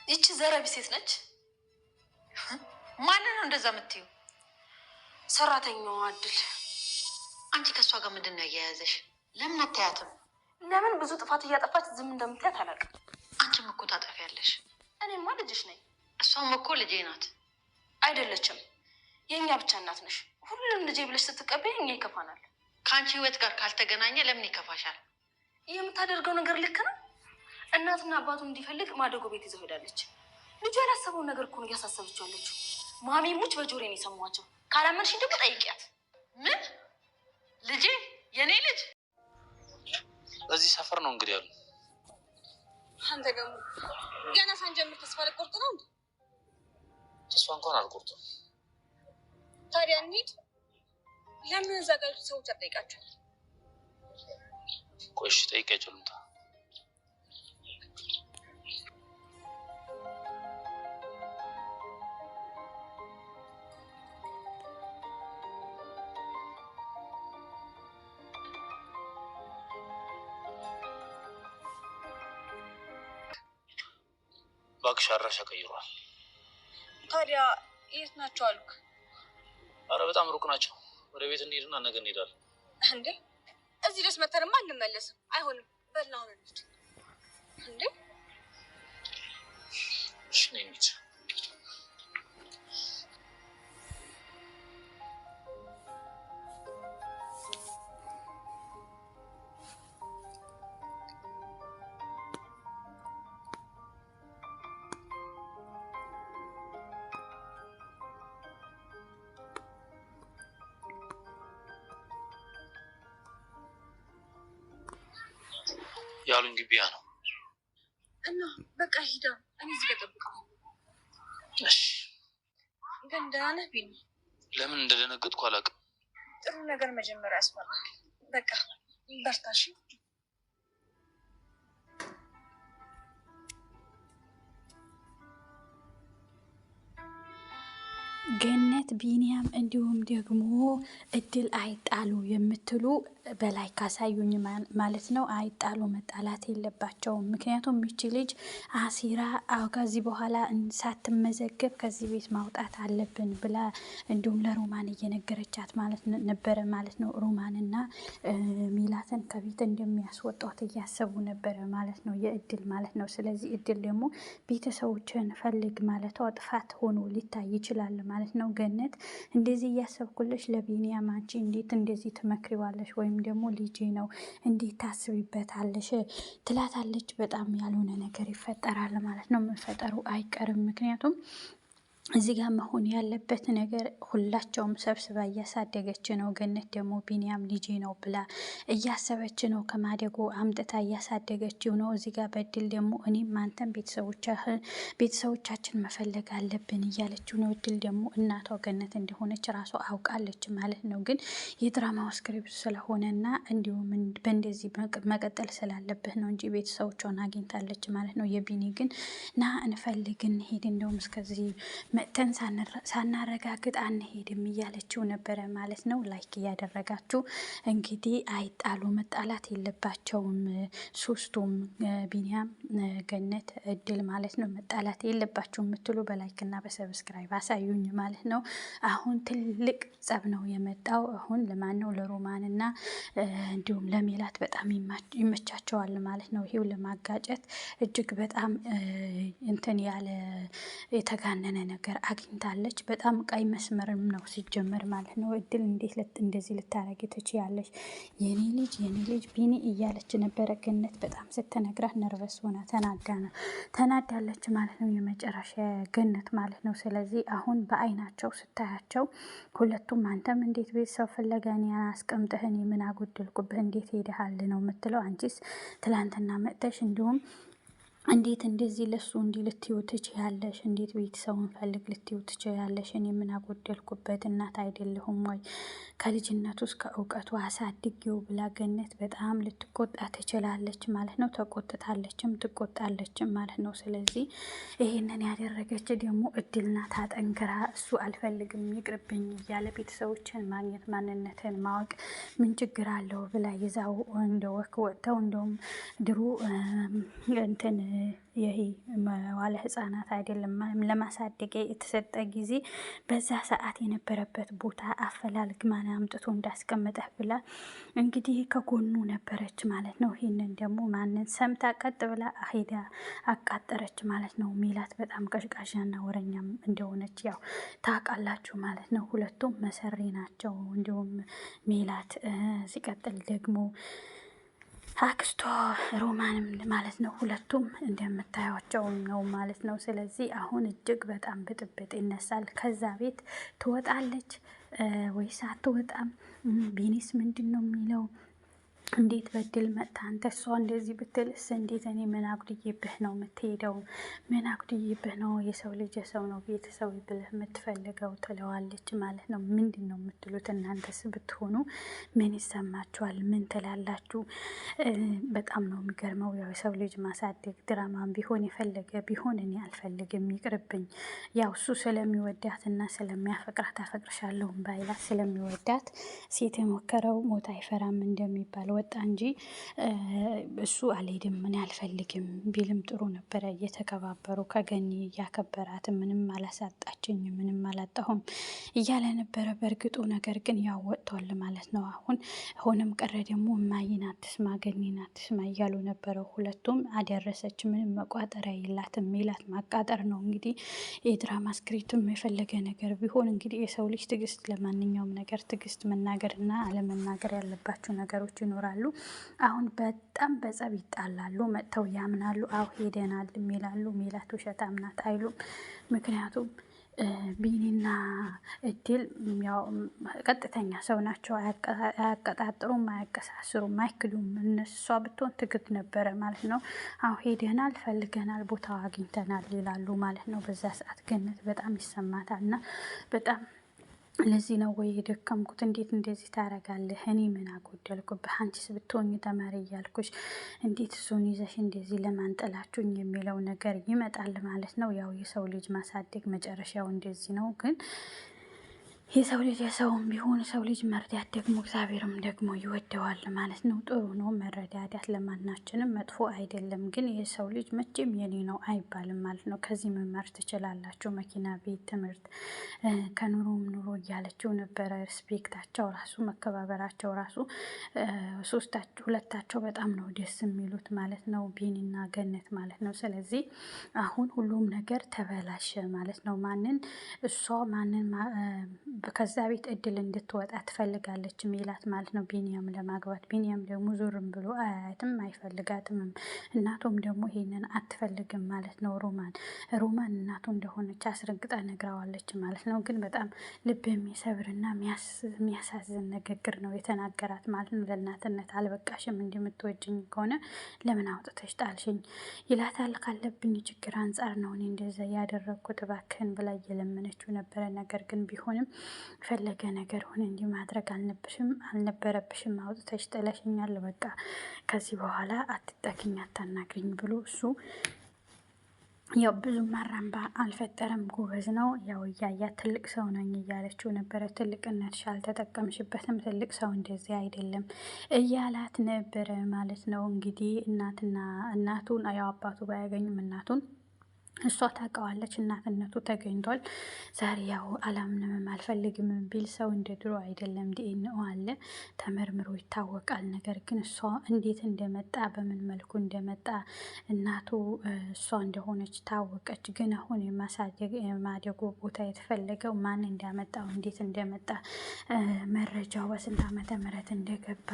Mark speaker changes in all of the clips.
Speaker 1: ይቺ ዘረቢ ሴት ነች።
Speaker 2: ማን ነው እንደዛ የምትይው?
Speaker 1: ሰራተኛዋ አድል።
Speaker 2: አንቺ ከሷ ጋር ምንድን ነው ያያያዘሽ? ለምን አታያትም?
Speaker 1: ለምን ብዙ ጥፋት እያጠፋች ዝም እንደምትያት አላውቅም።
Speaker 2: አንቺም እኮ ታጠፊያለሽ።
Speaker 1: እኔማ ልጅሽ ነኝ።
Speaker 2: እሷም እኮ ልጄ ናት።
Speaker 1: አይደለችም፣ የእኛ ብቻ እናት ነሽ። ሁሉም ልጄ ብለሽ ስትቀበይ እኛ ይከፋናል።
Speaker 2: ከአንቺ ህይወት ጋር ካልተገናኘ ለምን ይከፋሻል?
Speaker 1: የምታደርገው ነገር ልክ ነው። እናትና አባቱን እንዲፈልግ ማደጎ ቤት ይዘው ሄዳለች። ልጁ ያላሰበውን ነገር እኮ ነው እያሳሰበችው ያለችው። ማሚ ሙች በጆሮዬ ነው የሰማኋቸው። ካላመንሽኝ ደግሞ ጠይቂያት።
Speaker 2: ምን ልጄ? የኔ ልጅ
Speaker 3: እዚህ ሰፈር ነው እንግዲህ ያሉ።
Speaker 1: አንተ ደግሞ ገና ሳንጀምር ተስፋ ልቆርጥ ነው እንዴ?
Speaker 3: ተስፋ እንኳን አልቆርጥም።
Speaker 1: ታዲያ እንሂድ። ለምን እዛ ጋር ሰዎች አትጠይቃቸው?
Speaker 3: ቆይ እሺ፣ ጠይቂያቸው ልምጣ። እባክሽ አድራሻ ቀይሯል።
Speaker 1: ታዲያ የት ናቸው አሉክ?
Speaker 3: አረ በጣም ሩቅ ናቸው። ወደ ቤት እንሄድና ነገ እንሄዳለን።
Speaker 1: እንዴ እዚህ ድረስ መተንማ አንመለስም። አይሆንም። በልና አሁን እንሂድ። እንዴ
Speaker 3: እሺ ነኝ እንሂድ። ያሉኝ ግቢያ ነው
Speaker 1: እና በቃ ሂዳ። እኔ እዚህ ጋር እጠብቅሃለሁ።
Speaker 3: እሺ።
Speaker 1: ግን ደህና ነህ ቢኒ?
Speaker 3: ለምን እንደደነገጥኩ አላውቅም።
Speaker 1: ጥሩ ነገር መጀመሪያ ያስፈራል። በቃ በርታሽ።
Speaker 4: ገነት ቢኒያም እንዲሁም ደግሞ እድል አይጣሉ የምትሉ በላይ ካሳዩኝ ማለት ነው። አይጣሉ፣ መጣላት የለባቸውም። ምክንያቱም ይቺ ልጅ አሲራ ከዚህ በኋላ ሳትመዘገብ ከዚህ ቤት ማውጣት አለብን ብላ እንዲሁም ለሮማን እየነገረቻት ማለት ነበረ ማለት ነው። ሮማንና ሚላትን ከቤት እንደሚያስወጧት እያሰቡ ነበረ ማለት ነው፣ የእድል ማለት ነው። ስለዚህ እድል ደግሞ ቤተሰቦችን ፈልግ ማለቷ ጥፋት ሆኖ ሊታይ ይችላል ማለት ነው። ገነት እንደዚህ እያሰብኩልሽ ለቢኒያም አንቺ እንዴት እንደዚህ ትመክሪዋለሽ? ወይም ደግሞ ልጄ ነው እንዴት ታስቢበታለሽ? ትላታለች። በጣም ያልሆነ ነገር ይፈጠራል ማለት ነው። መፈጠሩ አይቀርም። ምክንያቱም እዚህ ጋር መሆን ያለበት ነገር ሁላቸውም ሰብስባ እያሳደገች ነው። ገነት ደግሞ ቢኒያም ልጄ ነው ብላ እያሰበች ነው። ከማደጎ አምጥታ እያሳደገችው ነው። እዚህ ጋር በድል ደግሞ እኔም አንተም ቤተሰቦቻችን መፈለግ አለብን እያለችው ነው። እድል ደግሞ እናቷ ገነት እንደሆነች ራሷ አውቃለች ማለት ነው። ግን የድራማው ስክሪፕት ስለሆነና እንዲሁም በእንደዚህ መቀጠል ስላለብህ ነው እንጂ ቤተሰቦቿን አግኝታለች ማለት ነው። የቢኒ ግን ና እንፈልግ እንሄድ፣ እንደውም እስከዚህ መጥተን ሳናረጋግጥ አንሄድም እያለችው ነበረ ማለት ነው። ላይክ እያደረጋችሁ እንግዲህ አይጣሉ፣ መጣላት የለባቸውም ሶስቱም፣ ቢኒያም፣ ገነት፣ እድል ማለት ነው። መጣላት የለባቸው የምትሉ በላይክ እና በሰብስክራይብ አሳዩኝ ማለት ነው። አሁን ትልቅ ጸብ ነው የመጣው። አሁን ለማን ነው? ለሮማን እና እንዲሁም ለሜላት በጣም ይመቻቸዋል ማለት ነው። ይሄው ለማጋጨት እጅግ በጣም እንትን ያለ የተጋነነ ነገር አግኝታለች። በጣም ቀይ መስመርም ነው ሲጀመር ማለት ነው። እድል እንዴት እንደዚህ ልታረጊ ትችያለሽ? የኔ ልጅ ቢኒ እያለች ነበረ ገነት በጣም ስትነግራት ነርቨስ ሆና ተናዳለች ማለት ነው። የመጨረሻ ገነት ማለት ነው። ስለዚህ አሁን በአይናቸው ስታያቸው ሁለቱም አንተም እንዴት ቤተሰብ ፍለጋን ያስቀምጥህን የምን አጎደልኩብህ እንዴት ሄደሃል ነው የምትለው። አንቺስ ትላንትና መጥተሽ እንዲሁም እንዴት እንደዚህ ለሱ እንዲህ ልትዩ ትችያለሽ? እንዴት ቤተሰቡን ፈልግ ልትዩ ትችያለሽ? እኔ ምን አጎደልኩበት? እናት አይደለሁም ወይ? ከልጅነቱ እስከ እውቀቱ አሳድጌው ብላ ገነት በጣም ልትቆጣ ትችላለች ማለት ነው። ተቆጥታለችም ትቆጣለችም ማለት ነው። ስለዚህ ይሄንን ያደረገች ደግሞ እድል ናት። አጠንክራ እሱ አልፈልግም ይቅርብኝ እያለ ቤተሰቦችን ማግኘት ማንነትን ማወቅ ምን ችግር አለው ብላ ይዛው እንደ ወክ ወጥተው እንደውም ድሮ እንትን ይሄ መዋለ ህጻናት አይደለም ለማሳደግ የተሰጠ ጊዜ በዛ ሰዓት የነበረበት ቦታ አፈላልግ ማን አምጥቶ እንዳስቀመጠህ ብላ እንግዲህ ከጎኑ ነበረች ማለት ነው። ይህንን ደግሞ ማንን ሰምታ ቀጥ ብላ ሄዳ አቃጠረች ማለት ነው። ሜላት በጣም ቀዥቃዣና ወረኛም እንደሆነች ያው ታውቃላችሁ ማለት ነው። ሁለቱም መሰሪ ናቸው። እንዲሁም ሜላት ሲቀጥል ደግሞ አክስቷ ሮማንም ማለት ነው። ሁለቱም እንደምታያቸው ነው ማለት ነው። ስለዚህ አሁን እጅግ በጣም ብጥብጥ ይነሳል። ከዛ ቤት ትወጣለች ወይስ አትወጣም? ቢኒስ ምንድን ነው የሚለው? እንዴት በድል መጥታ አንተ እሷ እንደዚህ ብትልስ እንዴት እኔ ምን አጉድዬብህ ነው የምትሄደው? ምን አጉድዬብህ ነው? የሰው ልጅ የሰው ነው ቤተሰብ ብለህ የምትፈልገው ትለዋለች ማለት ነው። ምንድን ነው የምትሉት እናንተስ ብትሆኑ ምን ይሰማችኋል? ምን ትላላችሁ? በጣም ነው የሚገርመው። ያው የሰው ልጅ ማሳደግ ድራማም ቢሆን የፈለገ ቢሆን እኔ አልፈልግም ይቅርብኝ። ያው እሱ ስለሚወዳት እና ስለሚያፈቅራት አፈቅርሻለሁ ባይላት ስለሚወዳት ሴት የሞከረው ሞት አይፈራም እንደሚባል ወጣ እንጂ እሱ አልሄድም ምን አልፈልግም ቢልም ጥሩ ነበረ። እየተከባበሩ ከገኒ እያከበራት ምንም አላሳጣችኝ ምንም አላጣሁም እያለ ነበረ በእርግጡ። ነገር ግን ያው ወጥቷል ማለት ነው። አሁንም ቀረ ደግሞ እማዬን አትስማ ገኒን አትስማ እያሉ ነበረው። ሁለቱም አደረሰች ምንም መቋጠሪያ የላትም። ሜላት ማቃጠር ነው እንግዲህ የድራማ ስክሪፕትም የፈለገ ነገር ቢሆን እንግዲህ የሰው ልጅ ትዕግስት፣ ለማንኛውም ነገር ትዕግስት መናገርና አለመናገር ያለባቸው ነገሮች ይኖራሉ። አሁን በጣም በጸብ ይጣላሉ። መጥተው ያምናሉ። አዎ ሄደናል ይላሉ። ሜላት ውሸታም ናት አይሉም። ምክንያቱም ቢኒና እድል ያው ቀጥተኛ ሰው ናቸው። አያቀጣጥሩም፣ አያቀሳስሩም፣ አይክዱም። እነሷ ብትሆን ትግት ነበረ ማለት ነው። አሁ ሄደናል፣ ፈልገናል፣ ቦታው አግኝተናል ይላሉ ማለት ነው። በዛ ሰዓት ገነት በጣም ይሰማታል እና በጣም ለዚህ ነው ወይ የደከምኩት? እንዴት እንደዚህ ታረጋለህ? እኔ ምን አጎደልኩብህ? አንቺስ ብትሆኝ ተማሪ እያልኩሽ እንዴት እሱን ይዘሽ እንደዚህ ለማንጠላችሁኝ የሚለው ነገር ይመጣል ማለት ነው። ያው የሰው ልጅ ማሳደግ መጨረሻው እንደዚህ ነው። ግን የሰው ልጅ የሰውም ቢሆን ሰው ልጅ መርዳት ደግሞ እግዚአብሔርም ደግሞ ይወደዋል ማለት ነው። ጥሩ ነው መረዳዳት፣ ለማናችንም መጥፎ አይደለም። ግን የሰው ልጅ መቼም የኔ ነው አይባልም ማለት ነው። ከዚህ መማር ትችላላችሁ። መኪና፣ ቤት፣ ትምህርት ከኑሮም ኑሮ እያለችው ነበረ። ሪስፔክታቸው ራሱ መከባበራቸው ራሱ ሁለታቸው በጣም ነው ደስ የሚሉት ማለት ነው። ቢኒና ገነት ማለት ነው። ስለዚህ አሁን ሁሉም ነገር ተበላሸ ማለት ነው። እሷ ማንን ከዛ ቤት እድል እንድትወጣ ትፈልጋለች ሜላት ማለት ነው፣ ቢኒያም ለማግባት። ቢኒያም ደግሞ ዞርም ብሎ አያትም አይፈልጋትም። እናቱም ደግሞ ይሄንን አትፈልግም ማለት ነው። ሮማን እናቱ እንደሆነች አስረግጣ ነግረዋለች ማለት ነው። ግን በጣም ልብ የሚሰብርና የሚያሳዝን ንግግር ነው የተናገራት ማለት ነው። ለእናትነት አልበቃሽም፣ እንደምትወጅኝ ከሆነ ለምን አውጥተሽ ጣልሽኝ ይላታል። ካለብኝ ችግር አንጻር ነው እኔ እንደዛ ያደረግኩት እባክህን ብላ እየለመነችው ነበረ። ነገር ግን ቢሆንም ፈለገ ነገር ሆነ እንዲህ ማድረግ አልነበረብሽም፣ አውጥተሽ ጥለሽኛል፣ በቃ ከዚህ በኋላ አትጠግኝ፣ አታናግሪኝ ብሎ እሱ ያው ብዙ ማራምባ አልፈጠረም። ጎበዝ ነው። ያው እያያት ትልቅ ሰው ነኝ እያለችው ነበረ። ትልቅነትሽ አልተጠቀምሽበትም፣ ትልቅ ሰው እንደዚህ አይደለም እያላት ነበረ ማለት ነው። እንግዲህ እናቱን ያው አባቱ ባያገኙም እናቱን እሷ ታውቀዋለች። እናትነቱ ተገኝቷል። ዛሬ ያው አላምንም አልፈልግም ቢል ሰው እንደ ድሮ አይደለም። ዲኤንኦ አለ ተመርምሮ ይታወቃል። ነገር ግን እሷ እንዴት እንደመጣ በምን መልኩ እንደመጣ እናቱ እሷ እንደሆነች ታወቀች። ግን አሁን የማደጎ ቦታ የተፈለገው ማን እንዳመጣው እንዴት እንደመጣ መረጃው በስንት ዓመተ ምህረት እንደገባ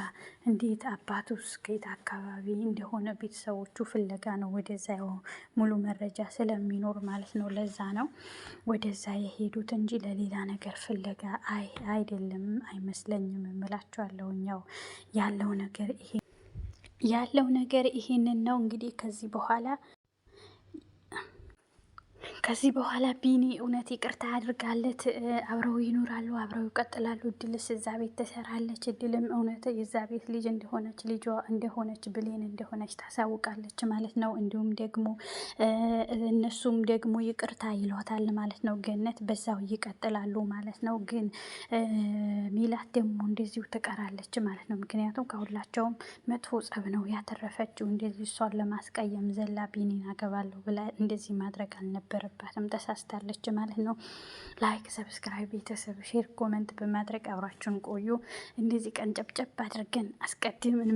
Speaker 4: እንዴት አባቱ ስኬት አካባቢ እንደሆነ ቤተሰቦቹ ፍለጋ ነው ወደዛ ሙሉ መረጃ ስለሚኖር ማለት ነው። ለዛ ነው ወደዛ የሄዱት እንጂ ለሌላ ነገር ፍለጋ አይደለም አይመስለኝም እምላቸዋለሁ። ያው ያለው ነገር ይሄንን ነው። እንግዲህ ከዚህ በኋላ ከዚህ በኋላ ቢኒ እውነት ይቅርታ አድርጋለት አብረው ይኖራሉ፣ አብረው ይቀጥላሉ። እድልስ እዛ ቤት ትሰራለች። እድልም እውነት የዛ ቤት ልጅ እንደሆነች ልጇ እንደሆነች ብሌን እንደሆነች ታሳውቃለች ማለት ነው። እንዲሁም ደግሞ እነሱም ደግሞ ይቅርታ ይሏታል ማለት ነው። ገነት በዛው ይቀጥላሉ ማለት ነው። ግን ሚላት ደግሞ እንደዚሁ ትቀራለች ማለት ነው። ምክንያቱም ከሁላቸውም መጥፎ ጸብ ነው ያተረፈችው። እንደዚህ እሷን ለማስቀየም ዘላ ቢኒን አገባለሁ ብላ እንደዚህ ማድረግ አልነበረባትም። ተሳስታለች ማለት ነው። ላይክ፣ ሰብስክራይብ፣ ቤተሰብ ሼር፣ ኮመንት በማድረግ አብራችሁን ቆዩ። እንደዚህ ቀን ጨብጨብ አድርገን አስቀድምን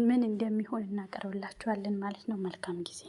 Speaker 4: ምን እንደሚሆን እናቀርብላችኋለን ማለት ነው። መልካም ጊዜ